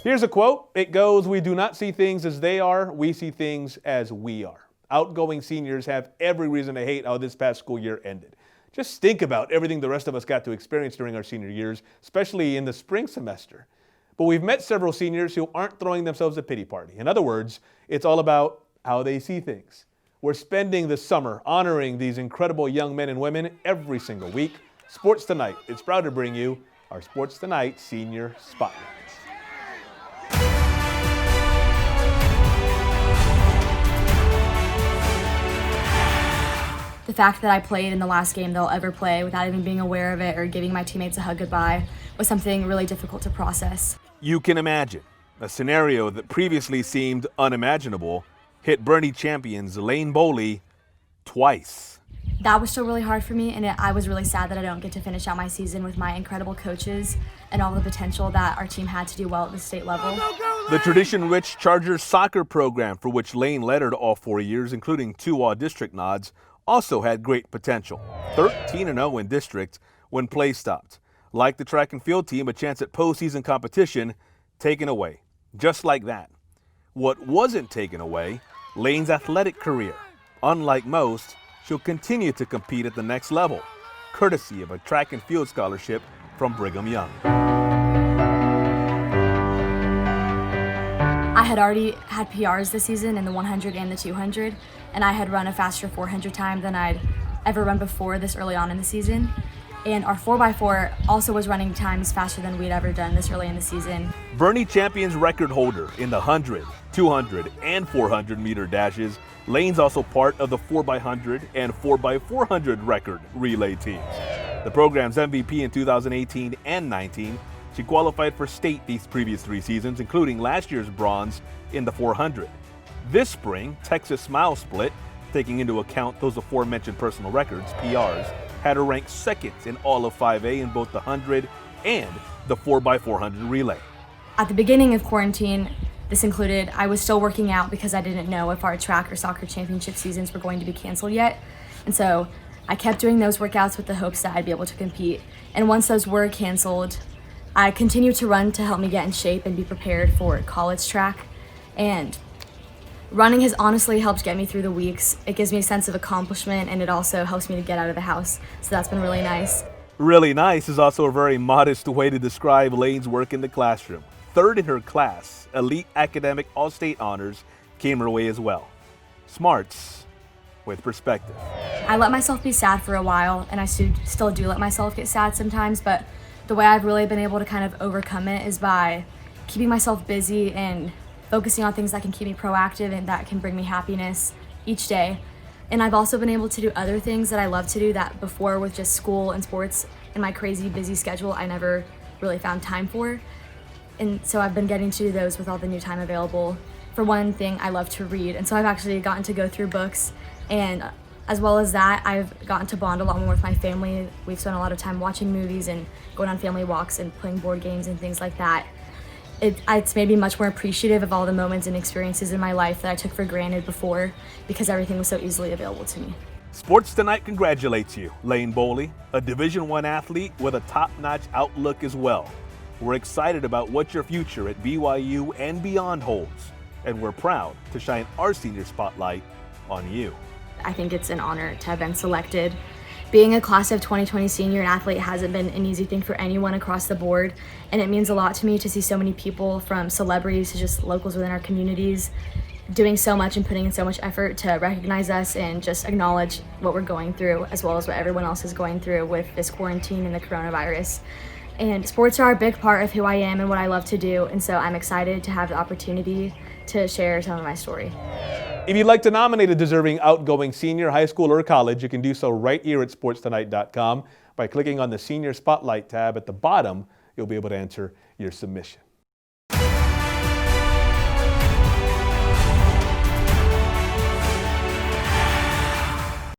Here's a quote. It goes, "We do not see things as they are, we see things as we are." Outgoing seniors have every reason to hate how this past school year ended. Just think about everything the rest of us got to experience during our senior years, especially in the spring semester. But we've met several seniors who aren't throwing themselves a pity party. In other words, it's all about how they see things. We're spending the summer honoring these incredible young men and women every single week. Sports2Nite is proud to bring you our Sports2Nite Senior Spotlight. The fact that I played in the last game they'll ever play without even being aware of it or giving my teammates a hug goodbye was something really difficult to process. You can imagine a scenario that previously seemed unimaginable hit Boerne champions Layne Bolli twice. That was still really hard for me, and I was really sad that I don't get to finish out my season with my incredible coaches and all the potential that our team had to do well at the state level. The tradition-rich Chargers soccer program, for which Layne led her all 4 years, including 2 all-district nods, also had great potential. 13-0 in district when play stopped. Like the track and field team, a chance at postseason competition taken away. Just like that. What wasn't taken away, Layne's athletic career. Unlike most, she'll continue to compete at the next level, courtesy of a track and field scholarship from Brigham Young. I had already had PRs this season in the 100 and the 200, and I had run a faster 400 time than I'd ever run before this early on in the season. And our 4x4 also was running times faster than we'd ever done this early in the season. Boerne champions record holder in the 100, 200, and 400 meter dashes. Layne's also part of the 4x100 and 4x400 record relay teams. The program's MVP in 2018 and 19. She qualified for state these previous 3 seasons, including last year's bronze in the 400. This spring, Texas Smile Split, taking into account those aforementioned personal records, PRs, had her ranked second in all of 5A in both the 100 and the 4x400 relay. At the beginning of quarantine, this included I was still working out because I didn't know if our track or soccer championship seasons were going to be canceled yet. And so I kept doing those workouts with the hopes that I'd be able to compete. And once those were canceled, I continued to run to help me get in shape and be prepared for college track. And running has honestly helped get me through the weeks. It gives me a sense of accomplishment, and it also helps me to get out of the house. So that's been really nice. Really nice is also a very modest way to describe Layne's work in the classroom. 3rd in her class, elite academic all-state honors came her way as well. Smarts with perspective. I let myself be sad for a while, and I still do let myself get sad sometimes, but the way I've really been able to kind of overcome it is by keeping myself busy and focusing on things that can keep me proactive and that can bring me happiness each day. And I've also been able to do other things that I love to do that before with just school and sports and my crazy busy schedule I never really found time for. And so I've been getting to do those with all the new time available. For one thing, I love to read, and so I've actually gotten to go through books, and as well as that, I've gotten to bond a lot more with my family. We've spent a lot of time watching movies and going on family walks and playing board games and things like that. It's made me much more appreciative of all the moments and experiences in my life that I took for granted before because everything was so easily available to me. Sports2Nite congratulates you, Layne Bolli, a Division I athlete with a top-notch outlook as well. We're excited about what your future at BYU and beyond holds, and we're proud to shine our senior spotlight on you. I think it's an honor to have been selected. Being a class of 2020 senior athlete hasn't been an easy thing for anyone across the board, and it means a lot to me to see so many people, from celebrities to just locals within our communities, doing so much and putting in so much effort to recognize us and just acknowledge what we're going through, as well as what everyone else is going through with this quarantine and the coronavirus. And sports are a big part of who I am and what I love to do, and so I'm excited to have the opportunity to share some of my story. If you'd like to nominate a deserving outgoing senior, high school, or college, you can do so right here at sports2nite.com by clicking on the Senior Spotlight tab at the bottom. You'll be able to enter your submission.